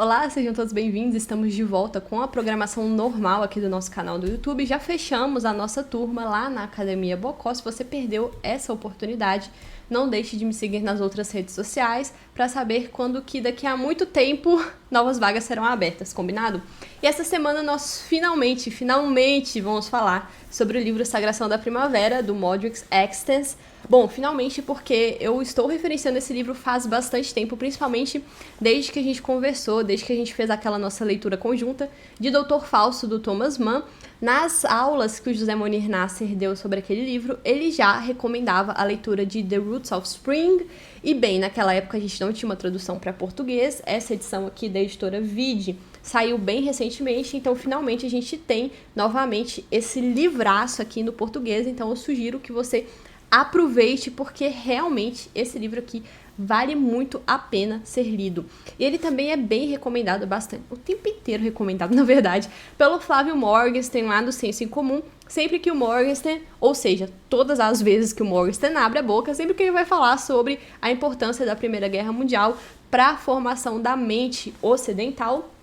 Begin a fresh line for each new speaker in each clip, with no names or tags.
Olá, sejam todos bem-vindos. Estamos de volta com a programação normal aqui do nosso canal do YouTube. Já fechamos a nossa turma lá na Academia Bocó. Se você perdeu essa oportunidade, não deixe de me seguir nas outras redes sociais para saber quando que daqui a muito tempo novas vagas serão abertas, combinado? E essa semana nós finalmente vamos falar sobre o livro Sagração da Primavera, do Modrix Extens. Bom, finalmente porque eu estou referenciando esse livro faz bastante tempo, principalmente desde que a gente conversou, desde que a gente fez aquela nossa leitura conjunta de Doutor Fausto, do Thomas Mann. Nas aulas que o José Monir Nasser deu sobre aquele livro, ele já recomendava a leitura de The Roots of Spring. E bem, naquela época a gente não tinha uma tradução para português. Essa edição aqui da editora Vide saiu bem recentemente, então finalmente a gente tem novamente esse livraço aqui no português. Então eu sugiro que você aproveite, porque realmente esse livro aqui vale muito a pena ser lido. E ele também é bem recomendado, bastante, o tempo inteiro recomendado, na verdade, pelo Flávio Morgenstern, lá do Senso em Comum. Sempre que o Morgenstern, ou seja, todas as vezes que o Morgenstern abre a boca, sempre que ele vai falar sobre a importância da Primeira Guerra Mundial para a formação da mente ocidental.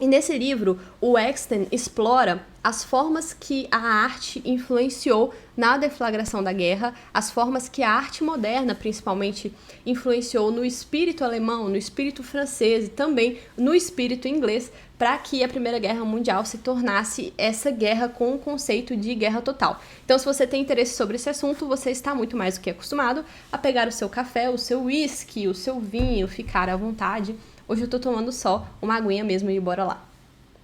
E nesse livro, o Extens explora as formas que a arte influenciou na deflagração da guerra, as formas que a arte moderna, principalmente, influenciou no espírito alemão, no espírito francês e também no espírito inglês, para que a Primeira Guerra Mundial se tornasse essa guerra com o conceito de guerra total. Então, se você tem interesse sobre esse assunto, você está muito mais do que acostumado a pegar o seu café, o seu whisky, o seu vinho, ficar à vontade. Hoje eu tô tomando só uma aguinha mesmo e bora lá.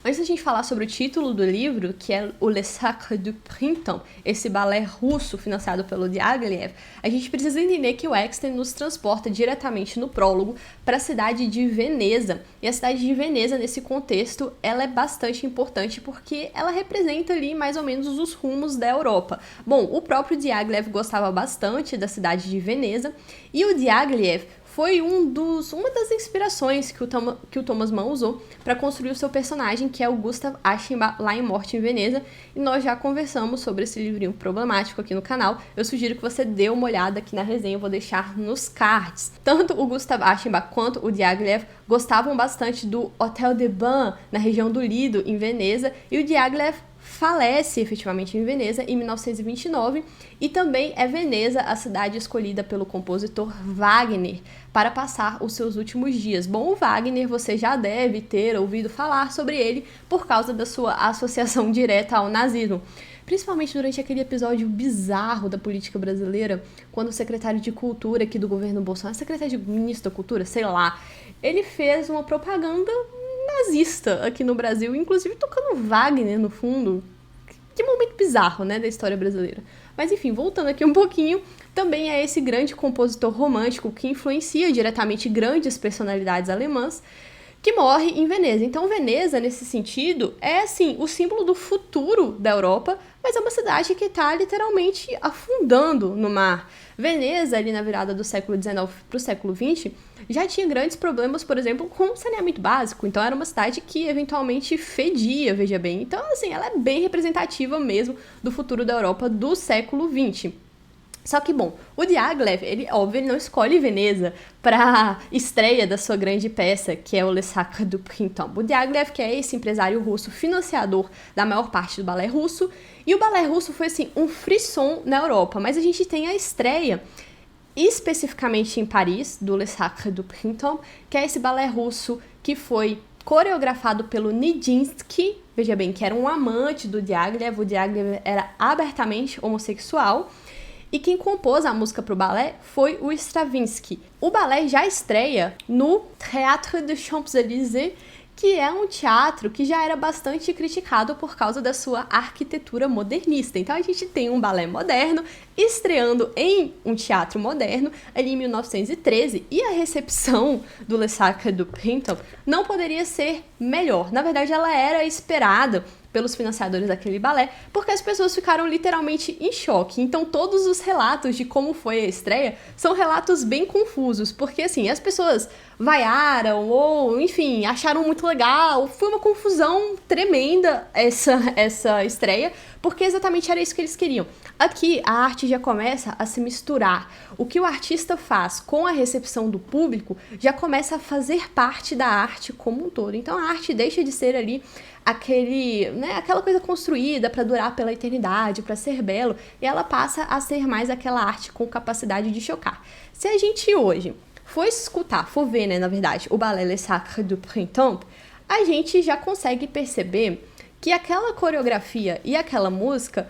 Antes da gente falar sobre o título do livro, que é o Le Sacre du Printemps, esse balé russo financiado pelo Diaghilev, a gente precisa entender que o Extens nos transporta diretamente no prólogo para a cidade de Veneza. E a cidade de Veneza, nesse contexto, ela é bastante importante porque ela representa ali mais ou menos os rumos da Europa. Bom, o próprio Diaghilev gostava bastante da cidade de Veneza e o Diaghilev foi uma das inspirações que o Thomas Mann usou para construir o seu personagem, que é o Gustav Aschenbach, lá em Morte em Veneza, e nós já conversamos sobre esse livrinho problemático aqui no canal. Eu sugiro que você dê uma olhada aqui na resenha, eu vou deixar nos cards. Tanto o Gustav Aschenbach quanto o Diaghilev gostavam bastante do Hotel de Bain, na região do Lido, em Veneza, e o Diaghilev falece efetivamente em Veneza em 1929 e também é Veneza a cidade escolhida pelo compositor Wagner para passar os seus últimos dias. Bom, o Wagner você já deve ter ouvido falar sobre ele por causa da sua associação direta ao nazismo. Principalmente durante aquele episódio bizarro da política brasileira, quando o secretário de Cultura aqui do governo Bolsonaro, secretário de Ministro da Cultura, sei lá, ele fez uma propaganda nazista aqui no Brasil, inclusive tocando Wagner no fundo. Que momento bizarro, né, da história brasileira. Mas enfim, voltando aqui um pouquinho, também é esse grande compositor romântico que influencia diretamente grandes personalidades alemãs, que morre em Veneza. Então Veneza, nesse sentido, é assim, o símbolo do futuro da Europa, mas é uma cidade que está literalmente afundando no mar. Veneza, ali na virada do século XIX para o século XX, já tinha grandes problemas, por exemplo, com saneamento básico. Então era uma cidade que eventualmente fedia, veja bem. Então, assim, ela é bem representativa mesmo do futuro da Europa do século XX. Só que, bom, o Diaghilev, ele não escolhe Veneza para estreia da sua grande peça, que é o Le Sacre du Printemps. O Diaghilev, que é esse empresário russo, financiador da maior parte do balé russo, e o balé russo foi, assim, um frisson na Europa, mas a gente tem a estreia especificamente em Paris, do Le Sacre du Printemps, que é esse balé russo que foi coreografado pelo Nijinsky, veja bem, que era um amante do Diaghilev. O Diaghilev era abertamente homossexual, e quem compôs a música para o balé foi o Stravinsky. O balé já estreia no Théâtre des Champs-Élysées, que é um teatro que já era bastante criticado por causa da sua arquitetura modernista. Então a gente tem um balé moderno estreando em um teatro moderno ali em 1913, e a recepção do Le Sacre du Printemps não poderia ser melhor. Na verdade, ela era esperada pelos financiadores daquele balé, porque as pessoas ficaram literalmente em choque. Então todos os relatos de como foi a estreia são relatos bem confusos, porque assim, as pessoas vaiaram ou, enfim, acharam muito legal. Foi uma confusão tremenda essa estreia, porque exatamente era isso que eles queriam. Aqui, a arte já começa a se misturar. O que o artista faz com a recepção do público já começa a fazer parte da arte como um todo. Então, a arte deixa de ser ali aquela coisa construída para durar pela eternidade, para ser belo, e ela passa a ser mais aquela arte com capacidade de chocar. Se a gente hoje for ver, né, na verdade, o Ballet Les Sacres du Printemps, a gente já consegue perceber que aquela coreografia e aquela música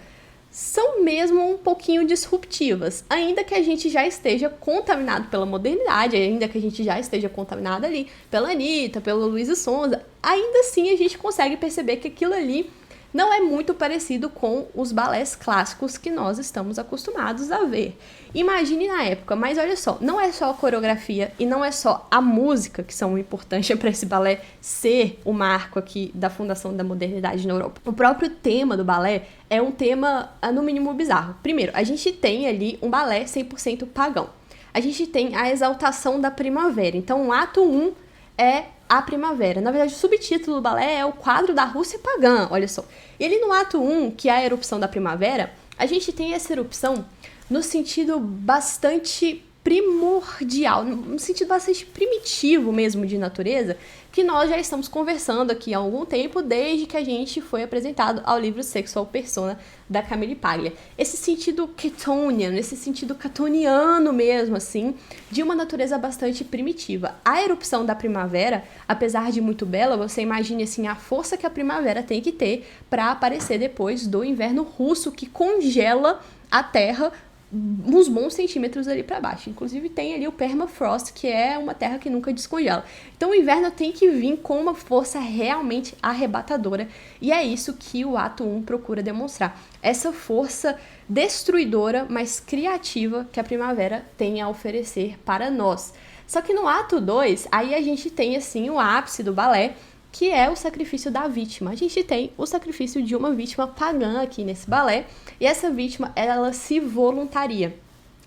são mesmo um pouquinho disruptivas, ainda que a gente já esteja contaminado pela modernidade, ainda que a gente já esteja contaminado ali pela Anitta, pelo Luísa Sonza, ainda assim a gente consegue perceber que aquilo ali não é muito parecido com os balés clássicos que nós estamos acostumados a ver. Imagine na época, mas olha só, não é só a coreografia e não é só a música que são importantes para esse balé ser o marco aqui da fundação da modernidade na Europa. O próprio tema do balé é um tema, no mínimo, bizarro. Primeiro, a gente tem ali um balé 100% pagão. A gente tem a exaltação da primavera. Então, o ato 1 é a primavera. Na verdade, o subtítulo do balé é o quadro da Rússia pagã, olha só. E ali no ato 1, que é a erupção da primavera, a gente tem essa erupção no sentido bastante primordial, no sentido bastante primitivo mesmo de natureza, que nós já estamos conversando aqui há algum tempo, desde que a gente foi apresentado ao livro Sexual Persona, da Camille Paglia. Esse sentido Catonian, esse sentido catoniano mesmo, assim, de uma natureza bastante primitiva. A erupção da primavera, apesar de muito bela, você imagine, assim, a força que a primavera tem que ter para aparecer depois do inverno russo, que congela a Terra uns bons centímetros ali para baixo. Inclusive tem ali o permafrost, que é uma terra que nunca descongela. Então o inverno tem que vir com uma força realmente arrebatadora, e é isso que o ato 1 procura demonstrar. Essa força destruidora, mas criativa, que a primavera tem a oferecer para nós. Só que no ato 2, aí a gente tem assim o ápice do balé, que é o sacrifício da vítima. A gente tem o sacrifício de uma vítima pagã aqui nesse balé, e essa vítima, ela se voluntaria.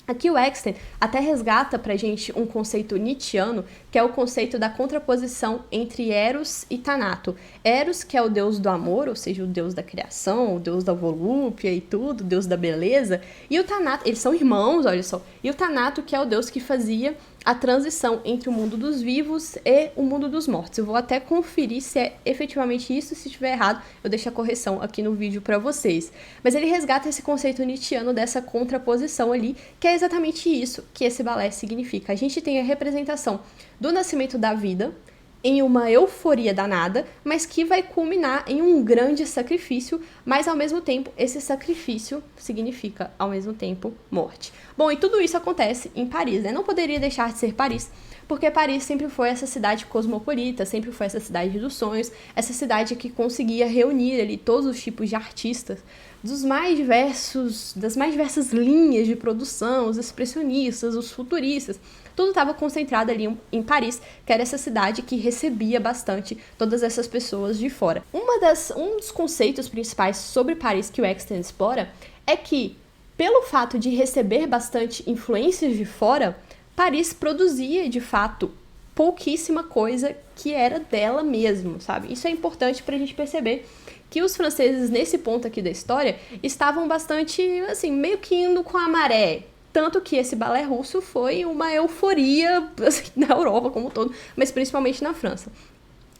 Aqui o Exten até resgata pra gente um conceito nietzschiano, que é o conceito da contraposição entre Eros e Thanato. Eros, que é o deus do amor, ou seja, o deus da criação, o deus da volúpia e tudo, o deus da beleza, e o Thanato, eles são irmãos, olha só, e o Thanato, que é o deus que fazia a transição entre o mundo dos vivos e o mundo dos mortos. Eu vou até conferir se é efetivamente isso, se estiver errado, eu deixo a correção aqui no vídeo para vocês. Mas ele resgata esse conceito nietzschiano dessa contraposição ali, que é exatamente isso que esse balé significa. A gente tem a representação do nascimento da vida em uma euforia danada, mas que vai culminar em um grande sacrifício, mas ao mesmo tempo esse sacrifício significa ao mesmo tempo morte. Bom, e tudo isso acontece em Paris, né? Não poderia deixar de ser Paris, porque Paris sempre foi essa cidade cosmopolita, sempre foi essa cidade dos sonhos, essa cidade que conseguia reunir ali todos os tipos de artistas, das mais diversas linhas de produção, os expressionistas, os futuristas, tudo estava concentrado ali em Paris, que era essa cidade que recebia bastante todas essas pessoas de fora. Um dos conceitos principais sobre Paris que o Exten explora é que, pelo fato de receber bastante influências de fora, Paris produzia, de fato, pouquíssima coisa que era dela mesmo, sabe? Isso é importante para a gente perceber que os franceses, nesse ponto aqui da história, estavam bastante, assim, meio que indo com a maré. Tanto que esse balé russo foi uma euforia, assim, na Europa como um todo, mas principalmente na França.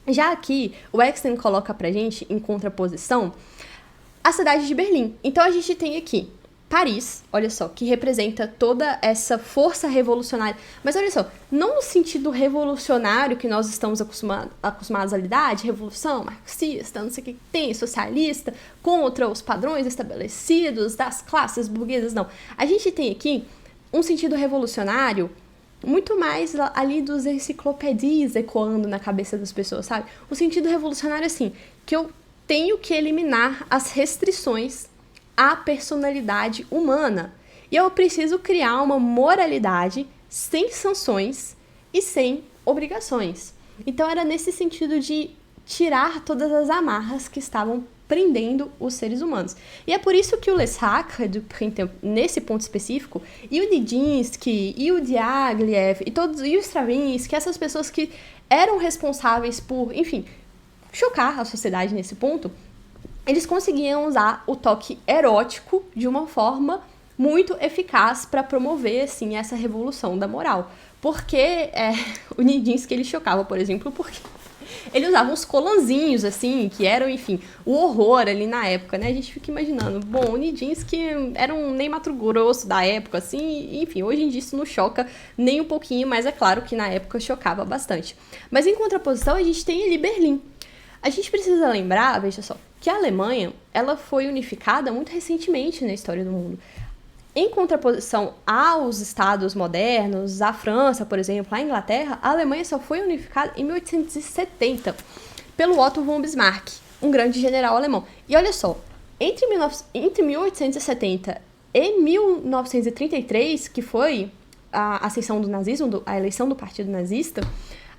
Já aqui, o Exten coloca pra gente, em contraposição, a cidade de Berlim. Então a gente tem aqui Paris, olha só, que representa toda essa força revolucionária. Mas olha só, não no sentido revolucionário que nós estamos acostumados a lidar, de revolução marxista, não sei o que tem, socialista, contra os padrões estabelecidos das classes burguesas, não. A gente tem aqui um sentido revolucionário muito mais ali dos enciclopédias ecoando na cabeça das pessoas, sabe? O sentido revolucionário, assim, que eu tenho que eliminar as restrições à personalidade humana. E eu preciso criar uma moralidade sem sanções e sem obrigações. Então era nesse sentido de tirar todas as amarras que estavam prendendo os seres humanos. E é por isso que o Le Sacre du Printemps, nesse ponto específico, e o Nijinsky, e o Diaghilev, e o Stravinsky, essas pessoas que eram responsáveis por, enfim, chocar a sociedade nesse ponto, eles conseguiam usar o toque erótico de uma forma muito eficaz para promover, assim, essa revolução da moral. Porque o Nijinsky, ele chocava, por exemplo, porque ele usava uns colanzinhos, assim, que eram, enfim, o horror ali na época, né? A gente fica imaginando, bom, o Nijinsky era um Ney Matogrosso da época, assim, e, enfim, hoje em dia isso não choca nem um pouquinho, mas é claro que na época chocava bastante. Mas em contraposição, a gente tem ali Berlim. A gente precisa lembrar, veja só, que a Alemanha, ela foi unificada muito recentemente na história do mundo. Em contraposição aos estados modernos, à França, por exemplo, à Inglaterra, a Alemanha só foi unificada em 1870 pelo Otto von Bismarck, um grande general alemão. E olha só, entre 1870 e 1933, que foi a ascensão do nazismo, a eleição do partido nazista,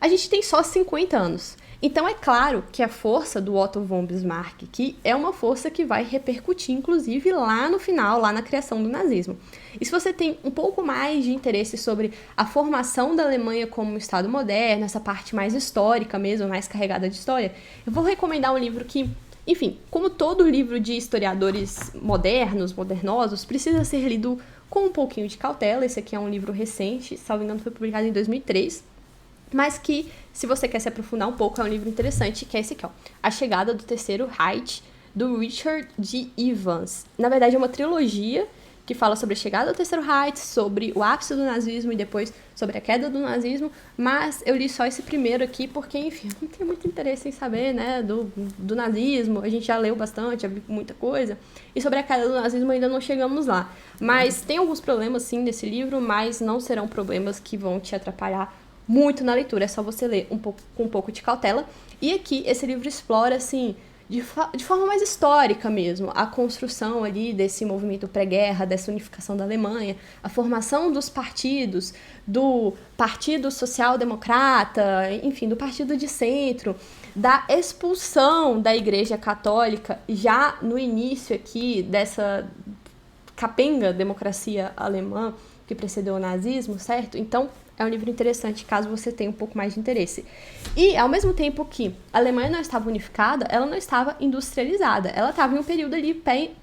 a gente tem só 50 anos. Então é claro que a força do Otto von Bismarck, que é uma força que vai repercutir, inclusive, lá no final, lá na criação do nazismo. E se você tem um pouco mais de interesse sobre a formação da Alemanha como um Estado moderno, essa parte mais histórica mesmo, mais carregada de história, eu vou recomendar um livro que, enfim, como todo livro de historiadores modernos, modernosos, precisa ser lido com um pouquinho de cautela. Esse aqui é um livro recente, salvo engano foi publicado em 2003, mas que, se você quer se aprofundar um pouco, é um livro interessante, que é esse aqui, ó, A Chegada do Terceiro Reich, do Richard G. Evans. Na verdade, é uma trilogia que fala sobre a chegada do Terceiro Reich, sobre o ápice do nazismo e depois sobre a queda do nazismo, mas eu li só esse primeiro aqui porque, enfim, eu não tenho muito interesse em saber, né, do nazismo. A gente já leu bastante, já viu muita coisa, e sobre a queda do nazismo ainda não chegamos lá. Mas tem alguns problemas, sim, nesse livro, mas não serão problemas que vão te atrapalhar muito na leitura, é só você ler com um pouco de cautela. E aqui esse livro explora, assim, de forma mais histórica mesmo, a construção ali desse movimento pré-guerra, dessa unificação da Alemanha, a formação dos partidos, do Partido Social Democrata, enfim, do Partido de Centro, da expulsão da Igreja Católica já no início aqui dessa capenga democracia alemã que precedeu o nazismo, certo? Então, é um livro interessante, caso você tenha um pouco mais de interesse. E, ao mesmo tempo que a Alemanha não estava unificada, ela não estava industrializada. Ela estava em um período ali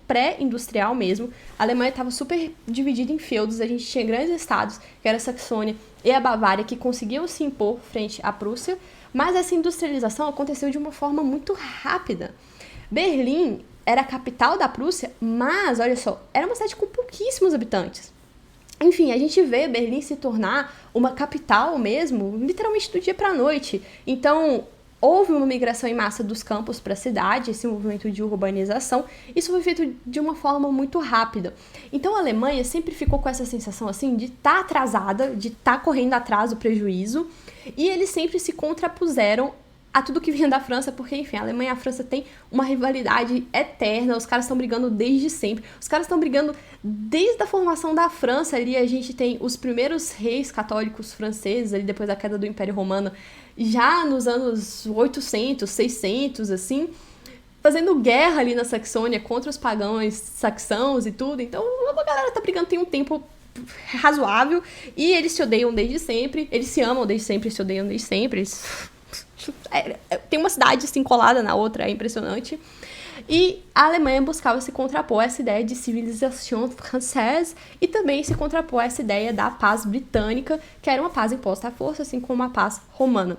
pré-industrial mesmo. A Alemanha estava super dividida em feudos. A gente tinha grandes estados, que era a Saxônia e a Bavária, que conseguiam se impor frente à Prússia. Mas essa industrialização aconteceu de uma forma muito rápida. Berlim era a capital da Prússia, mas, olha só, era uma cidade com pouquíssimos habitantes. Enfim, a gente vê Berlim se tornar uma capital mesmo, literalmente do dia para a noite. Então, houve uma migração em massa dos campos para a cidade, esse movimento de urbanização. Isso foi feito de uma forma muito rápida. Então, a Alemanha sempre ficou com essa sensação assim de estar atrasada, de estar correndo atrás do prejuízo. E eles sempre se contrapuseram a tudo que vinha da França, porque, enfim, a Alemanha e a França têm uma rivalidade eterna, os caras estão brigando desde sempre, os caras estão brigando desde a formação da França. Ali a gente tem os primeiros reis católicos franceses, ali depois da queda do Império Romano, já nos anos 800, 600, assim, fazendo guerra ali na Saxônia contra os pagãos saxãos e tudo. Então a galera tá brigando tem um tempo razoável, e eles se odeiam desde sempre, eles se amam desde sempre, se odeiam desde sempre, tem uma cidade assim colada na outra, é impressionante. E a Alemanha buscava se contrapor a essa ideia de civilisation française e também se contrapor a essa ideia da paz britânica, que era uma paz imposta à força, assim como a paz romana.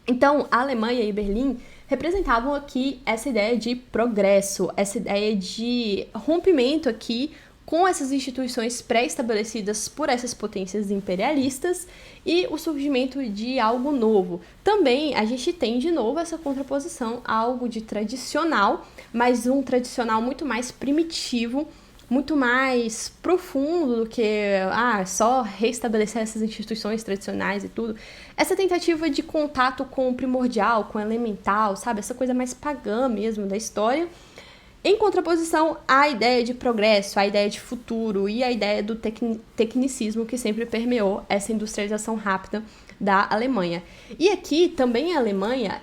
Então, a Alemanha e Berlim representavam aqui essa ideia de progresso, essa ideia de rompimento aqui com essas instituições pré-estabelecidas por essas potências imperialistas e o surgimento de algo novo. Também a gente tem de novo essa contraposição a algo de tradicional, mas um tradicional muito mais primitivo, muito mais profundo do que só restabelecer essas instituições tradicionais e tudo. Essa tentativa de contato com o primordial, com o elemental, sabe? Essa coisa mais pagã mesmo da história. Em contraposição à ideia de progresso, à ideia de futuro e à ideia do tecnicismo que sempre permeou essa industrialização rápida da Alemanha. E aqui, também a Alemanha,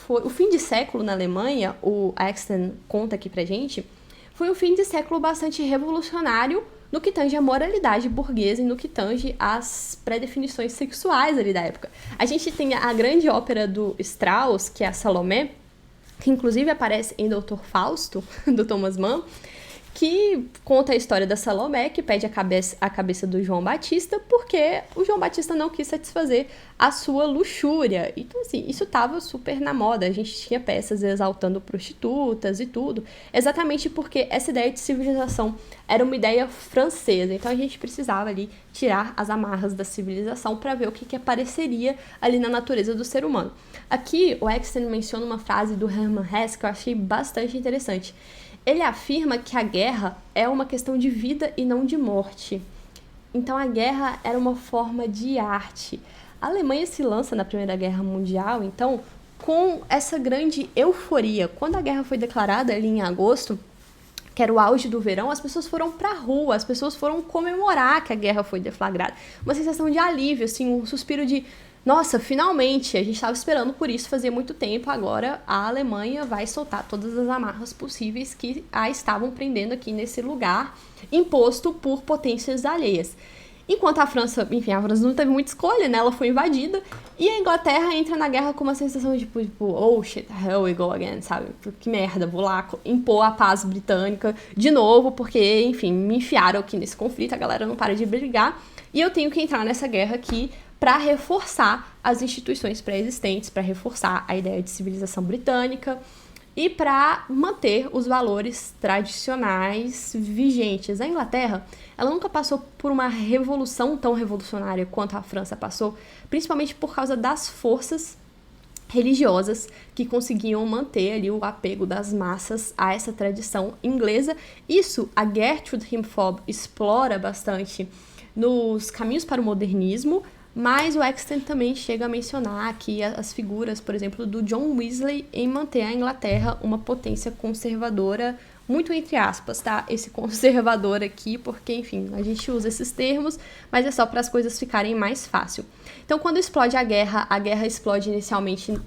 o fim de século na Alemanha, o Axton conta aqui pra gente, foi um fim de século bastante revolucionário no que tange a moralidade burguesa e no que tange as pré-definições sexuais ali da época. A gente tem a grande ópera do Strauss, que é a Salomé, que inclusive aparece em Doutor Fausto, do Thomas Mann, que conta a história da Salomé, que pede a cabeça do João Batista, porque o João Batista não quis satisfazer a sua luxúria. Então, assim, isso estava super na moda. A gente tinha peças exaltando prostitutas e tudo, exatamente porque essa ideia de civilização era uma ideia francesa. Então, a gente precisava ali tirar as amarras da civilização para ver o que apareceria ali na natureza do ser humano. Aqui, o Axton menciona uma frase do Hermann Hesse que eu achei bastante interessante. Ele afirma que a guerra é uma questão de vida e não de morte. Então a guerra era uma forma de arte. A Alemanha se lança na Primeira Guerra Mundial, então, com essa grande euforia. Quando a guerra foi declarada ali em agosto, que era o auge do verão, as pessoas foram pra rua, as pessoas foram comemorar que a guerra foi deflagrada. Uma sensação de alívio, assim, um suspiro de nossa, finalmente, a gente estava esperando por isso fazia muito tempo, agora a Alemanha vai soltar todas as amarras possíveis que a estavam prendendo aqui nesse lugar imposto por potências alheias. Enquanto a França, enfim, a França não teve muita escolha, né? Ela foi invadida e a Inglaterra entra na guerra com uma sensação de tipo, oh shit, here we go again, sabe? Que merda, vou lá impor a paz britânica de novo, porque, enfim, me enfiaram aqui nesse conflito, a galera não para de brigar e eu tenho que entrar nessa guerra aqui para reforçar as instituições pré-existentes, para reforçar a ideia de civilização britânica e para manter os valores tradicionais vigentes. A Inglaterra, ela nunca passou por uma revolução tão revolucionária quanto a França passou, principalmente por causa das forças religiosas que conseguiam manter ali o apego das massas a essa tradição inglesa. Isso a Gertrude Himmelfarb explora bastante nos Caminhos para o Modernismo, mas o Axton também chega a mencionar aqui as figuras, por exemplo, do John Wesley em manter a Inglaterra uma potência conservadora, muito entre aspas, tá? Esse conservador aqui, porque, enfim, a gente usa esses termos, mas é só para as coisas ficarem mais fácil. Então, quando explode a guerra explode inicialmente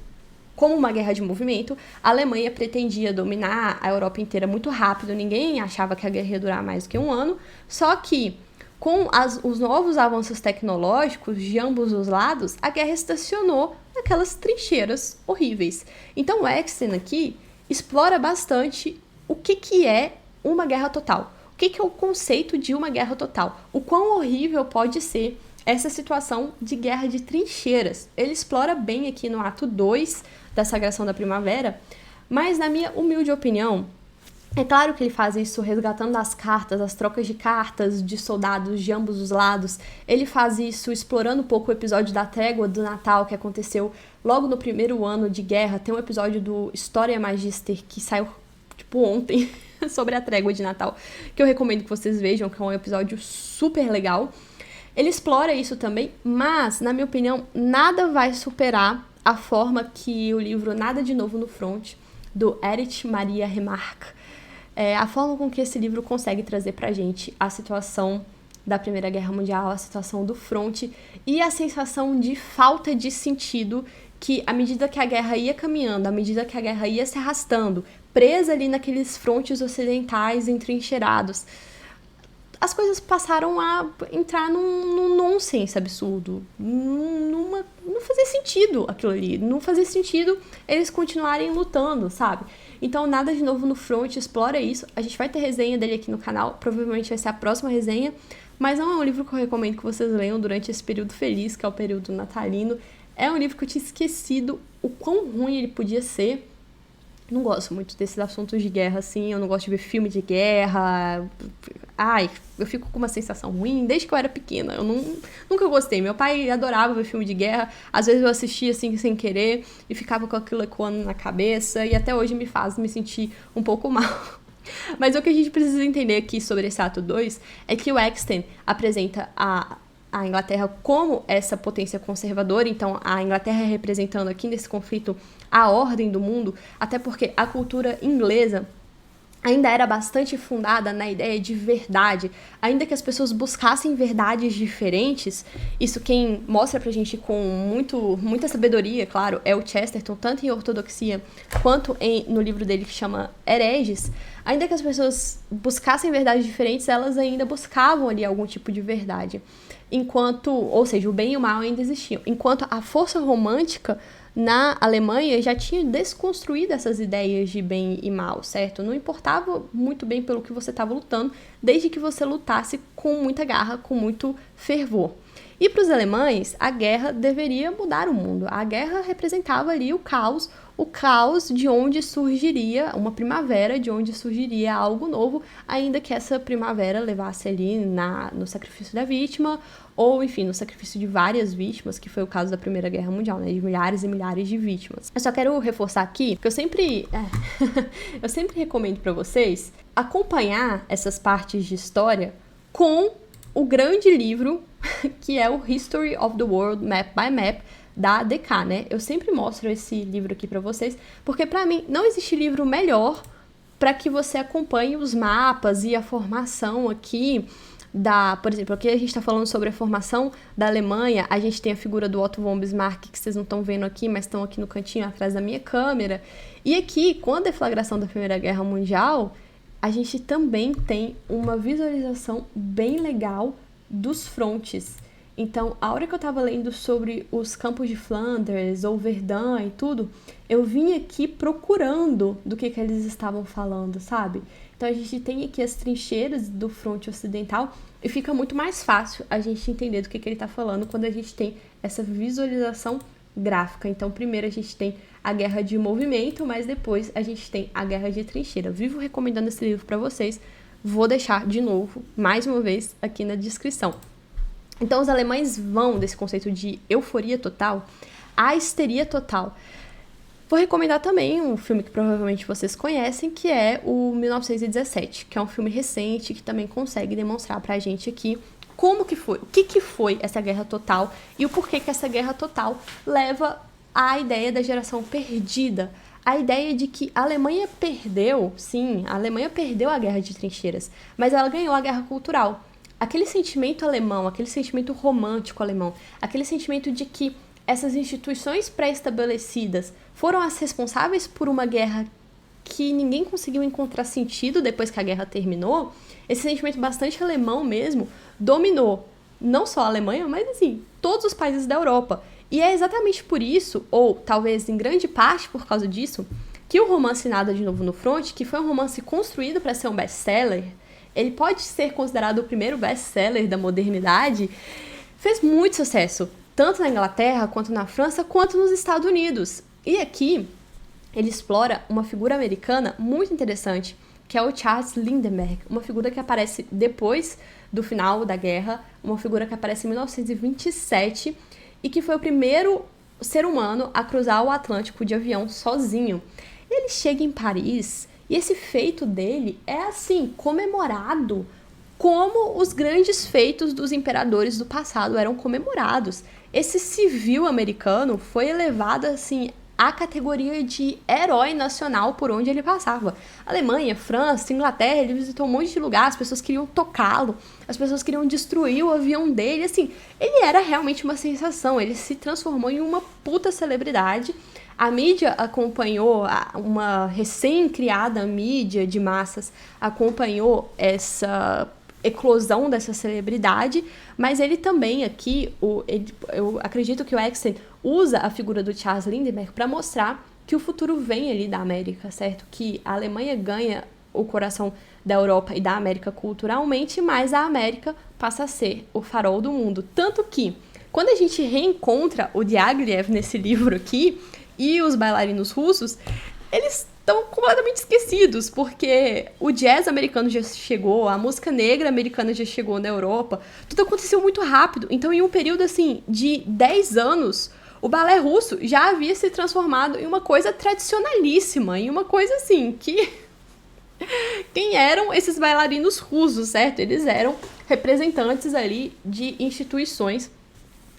como uma guerra de movimento. A Alemanha pretendia dominar a Europa inteira muito rápido, ninguém achava que a guerra ia durar mais do que um ano, só que com os novos avanços tecnológicos de ambos os lados, a guerra estacionou naquelas trincheiras horríveis. Então o Axton aqui explora bastante o que é uma guerra total. O que é o conceito de uma guerra total? O quão horrível pode ser essa situação de guerra de trincheiras. Ele explora bem aqui no ato 2 da Sagração da Primavera, mas na minha humilde opinião, é claro que ele faz isso resgatando as cartas, as trocas de cartas de soldados de ambos os lados. Ele faz isso explorando um pouco o episódio da trégua do Natal que aconteceu logo no primeiro ano de guerra. Tem um episódio do Historia Magister que saiu, tipo, ontem, sobre a trégua de Natal, que eu recomendo que vocês vejam, que é um episódio super legal. Ele explora isso também, mas, na minha opinião, nada vai superar a forma que o livro Nada de Novo no Front, do Erich Maria Remarque, a forma com que esse livro consegue trazer pra gente a situação da Primeira Guerra Mundial, a situação do fronte e a sensação de falta de sentido que, à medida que a guerra ia caminhando, à medida que a guerra ia se arrastando, presa ali naqueles frontes ocidentais entrincheirados, as coisas passaram a entrar num nonsense absurdo. Não fazia sentido aquilo ali. Não fazia sentido eles continuarem lutando, sabe? Então, Nada de Novo no Front explora isso. A gente vai ter resenha dele aqui no canal. Provavelmente vai ser a próxima resenha. Mas não é um livro que eu recomendo que vocês leiam durante esse período feliz, que é o período natalino. É um livro que eu tinha esquecido o quão ruim ele podia ser. Não gosto muito desses assuntos de guerra, assim. Eu não gosto de ver filme de guerra. Ai, eu fico com uma sensação ruim desde que eu era pequena. Eu nunca gostei. Meu pai adorava ver filme de guerra. Às vezes eu assistia, assim, sem querer. E ficava com aquilo ecoando na cabeça. E até hoje me faz me sentir um pouco mal. Mas o que a gente precisa entender aqui sobre esse ato 2 é que o Axton apresenta a Inglaterra como essa potência conservadora, então a Inglaterra representando aqui nesse conflito a ordem do mundo, até porque a cultura inglesa ainda era bastante fundada na ideia de verdade, ainda que as pessoas buscassem verdades diferentes. Isso quem mostra pra gente com muita sabedoria, claro, é o Chesterton, tanto em Ortodoxia quanto no livro dele que chama Hereges. Ainda que as pessoas buscassem verdades diferentes, elas ainda buscavam ali algum tipo de verdade. Ou seja, o bem e o mal ainda existiam. Enquanto a força romântica na Alemanha já tinha desconstruído essas ideias de bem e mal, certo? Não importava muito bem pelo que você estava lutando, desde que você lutasse com muita garra, com muito fervor. E para os alemães, a guerra deveria mudar o mundo. A guerra representava ali o caos de onde surgiria uma primavera, de onde surgiria algo novo, ainda que essa primavera levasse ali no sacrifício da vítima, ou, enfim, no sacrifício de várias vítimas, que foi o caso da Primeira Guerra Mundial, né, de milhares e milhares de vítimas. Eu só quero reforçar aqui, que eu sempre recomendo para vocês acompanhar essas partes de história com o grande livro que é o History of the World Map by Map, da DK, né? Eu sempre mostro esse livro aqui pra vocês, porque pra mim não existe livro melhor para que você acompanhe os mapas e a formação aqui por exemplo, aqui a gente tá falando sobre a formação da Alemanha, a gente tem a figura do Otto von Bismarck, que vocês não estão vendo aqui, mas estão aqui no cantinho atrás da minha câmera, e aqui, com a deflagração da Primeira Guerra Mundial, a gente também tem uma visualização bem legal dos frontes. Então, a hora que eu tava lendo sobre os campos de Flandres, ou Verdun e tudo, eu vim aqui procurando do que eles estavam falando, sabe? Então, a gente tem aqui as trincheiras do fronte ocidental e fica muito mais fácil a gente entender do que ele tá falando quando a gente tem essa visualização gráfica. Então, primeiro a gente tem a guerra de movimento, mas depois a gente tem a guerra de trincheira. Vivo recomendando esse livro para vocês. Vou deixar de novo, mais uma vez, aqui na descrição. Então, os alemães vão desse conceito de euforia total à histeria total. Vou recomendar também um filme que provavelmente vocês conhecem, que é o 1917, que é um filme recente que também consegue demonstrar pra gente aqui como que foi, o que foi essa guerra total e o porquê que essa guerra total leva à ideia da geração perdida, a ideia de que a Alemanha perdeu, sim, a Alemanha perdeu a guerra de trincheiras, mas ela ganhou a guerra cultural. Aquele sentimento alemão, aquele sentimento romântico alemão, aquele sentimento de que essas instituições pré-estabelecidas foram as responsáveis por uma guerra que ninguém conseguiu encontrar sentido depois que a guerra terminou, esse sentimento bastante alemão mesmo dominou não só a Alemanha, mas assim, todos os países da Europa. E é exatamente por isso, ou talvez em grande parte por causa disso, que o romance Nada de Novo no Front, que foi um romance construído para ser um best-seller, ele pode ser considerado o primeiro best-seller da modernidade, fez muito sucesso, tanto na Inglaterra, quanto na França, quanto nos Estados Unidos. E aqui, ele explora uma figura americana muito interessante, que é o Charles Lindbergh, uma figura que aparece depois do final da guerra, uma figura que aparece em 1927 e que foi o primeiro ser humano a cruzar o Atlântico de avião sozinho. Ele chega em Paris e esse feito dele é, assim, comemorado como os grandes feitos dos imperadores do passado eram comemorados. Esse civil americano foi elevado, assim, à categoria de herói nacional por onde ele passava. Alemanha, França, Inglaterra, ele visitou um monte de lugar, as pessoas queriam tocá-lo, as pessoas queriam destruir o avião dele, assim, ele era realmente uma sensação, ele se transformou em uma puta celebridade. A mídia acompanhou, uma recém-criada mídia de massas acompanhou essa eclosão dessa celebridade, mas ele também aqui, eu acredito que o Exton usa a figura do Charles Lindbergh para mostrar que o futuro vem ali da América, certo? Que a Alemanha ganha o coração da Europa e da América culturalmente, mas a América passa a ser o farol do mundo. Tanto que, quando a gente reencontra o Diaghilev nesse livro aqui, e os bailarinos russos, eles estão completamente esquecidos, porque o jazz americano já chegou, a música negra americana já chegou na Europa, tudo aconteceu muito rápido. Então, em um período, assim, de 10 anos, o balé russo já havia se transformado em uma coisa tradicionalíssima, em uma coisa, assim, que... Quem eram esses bailarinos russos, certo? Eles eram representantes ali de instituições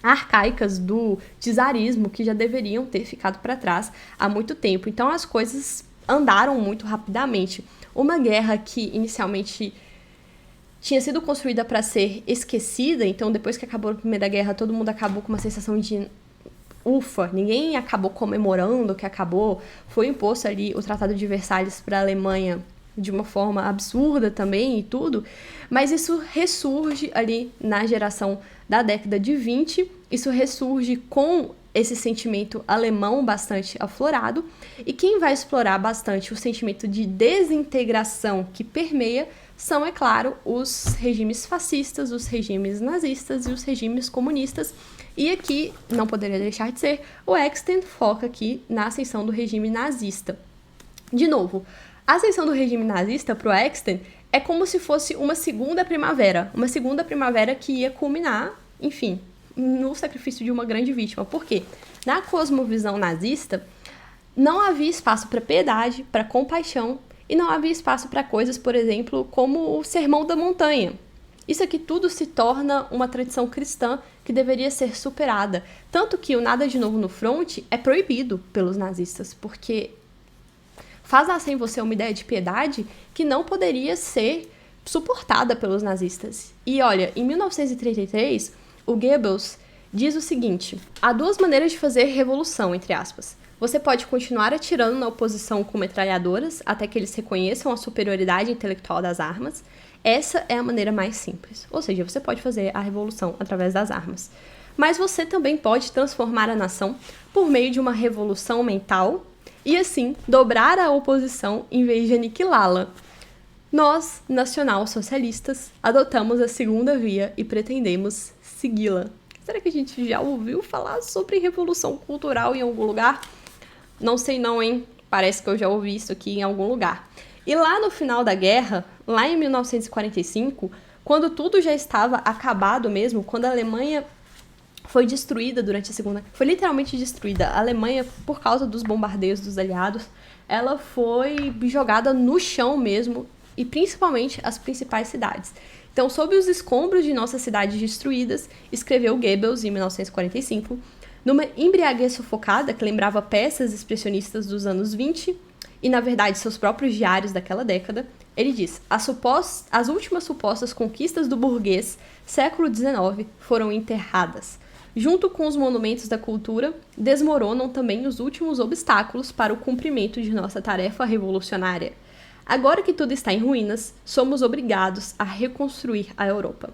arcaicas do czarismo que já deveriam ter ficado para trás há muito tempo. Então as coisas andaram muito rapidamente. uma guerra que inicialmente tinha sido construída para ser esquecida, então depois que acabou a Primeira Guerra, todo mundo acabou com uma sensação de ufa, ninguém acabou comemorando que acabou, foi imposto ali o Tratado de Versalhes para a Alemanha de uma forma absurda também e tudo, mas isso ressurge ali na geração da década de 20, isso ressurge com esse sentimento alemão bastante aflorado, e quem vai explorar bastante o sentimento de desintegração que permeia são, é claro, os regimes fascistas, os regimes nazistas e os regimes comunistas, e aqui, não poderia deixar de ser, o Extant foca aqui na ascensão do regime nazista. De novo, a ascensão do regime nazista para o Extant é como se fosse uma segunda primavera que ia culminar, enfim, no sacrifício de uma grande vítima. Por quê? Na cosmovisão nazista, não havia espaço para piedade, para compaixão, e não havia espaço para coisas, por exemplo, como o Sermão da Montanha. Isso aqui tudo se torna uma tradição cristã que deveria ser superada. Tanto que o Nada de Novo no Front é proibido pelos nazistas, porque faz nascer em você uma ideia de piedade que não poderia ser suportada pelos nazistas. E olha, em 1933, o Goebbels diz o seguinte: há duas maneiras de fazer revolução, entre aspas. Você pode continuar atirando na oposição com metralhadoras até que eles reconheçam a superioridade intelectual das armas. Essa é a maneira mais simples. Ou seja, você pode fazer a revolução através das armas. Mas você também pode transformar a nação por meio de uma revolução mental e, assim, dobrar a oposição em vez de aniquilá-la. Nós, nacional-socialistas, adotamos a segunda via e pretendemos segui-la. Será que a gente já ouviu falar sobre revolução cultural em algum lugar? Não sei não, hein? Parece que eu já ouvi isso aqui em algum lugar. E lá no final da guerra, lá em 1945, quando tudo já estava acabado mesmo, quando a Alemanha foi destruída durante a Segunda... Foi literalmente destruída. A Alemanha, por causa dos bombardeios dos aliados, ela foi jogada no chão mesmo, e principalmente as principais cidades. Então, sob os escombros de nossas cidades destruídas, escreveu Goebbels, em 1945, numa embriaguez sufocada que lembrava peças expressionistas dos anos 20 e, na verdade, seus próprios diários daquela década. Ele diz: as últimas supostas conquistas do burguês, século XIX, foram enterradas. Junto com os monumentos da cultura, desmoronam também os últimos obstáculos para o cumprimento de nossa tarefa revolucionária. Agora que tudo está em ruínas, somos obrigados a reconstruir a Europa.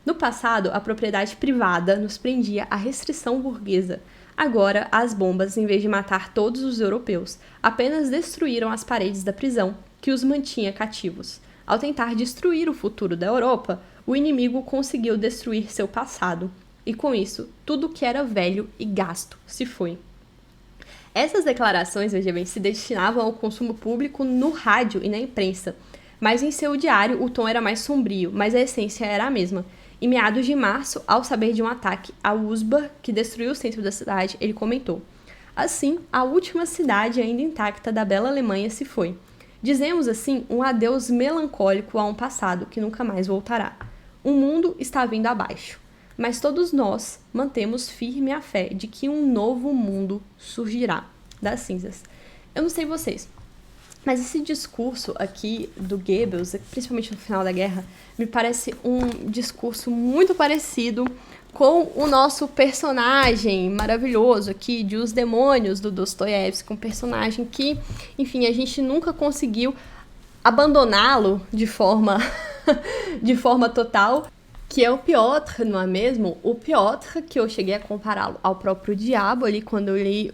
No passado, a propriedade privada nos prendia à restrição burguesa. Agora, as bombas, em vez de matar todos os europeus, apenas destruíram as paredes da prisão, que os mantinha cativos. Ao tentar destruir o futuro da Europa, o inimigo conseguiu destruir seu passado. E com isso, tudo que era velho e gasto se foi. Essas declarações, veja bem, se destinavam ao consumo público no rádio e na imprensa, mas em seu diário o tom era mais sombrio, mas a essência era a mesma. Em meados de março, ao saber de um ataque a Usbach, que destruiu o centro da cidade, ele comentou: assim, a última cidade ainda intacta da bela Alemanha se foi. Dizemos assim um adeus melancólico a um passado que nunca mais voltará. O mundo está vindo abaixo. Mas todos nós mantemos firme a fé de que um novo mundo surgirá das cinzas. Eu não sei vocês, mas esse discurso aqui do Goebbels, principalmente no final da guerra, me parece um discurso muito parecido com o nosso personagem maravilhoso aqui de Os Demônios, do Dostoiévski, um personagem que, enfim, a gente nunca conseguiu abandoná-lo de forma total, que é o Piotr, não é mesmo? O Piotr, que eu cheguei a compará-lo ao próprio diabo ali quando eu li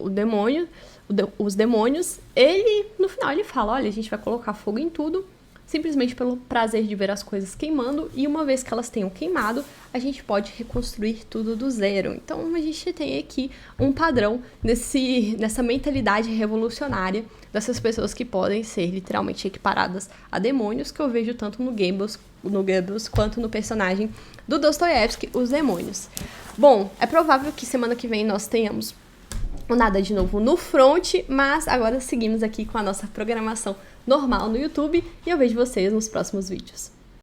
Os Demônios, ele, no final, ele fala: olha, a gente vai colocar fogo em tudo, simplesmente pelo prazer de ver as coisas queimando, e uma vez que elas tenham queimado, a gente pode reconstruir tudo do zero. Então, a gente tem aqui um padrão nessa mentalidade revolucionária dessas pessoas que podem ser literalmente equiparadas a demônios, que eu vejo tanto no Goebbels quanto no personagem do Dostoiévski, Os Demônios. Bom, é provável que semana que vem nós tenhamos o Nada de Novo no Front, mas agora seguimos aqui com a nossa programação normal no YouTube e eu vejo vocês nos próximos vídeos.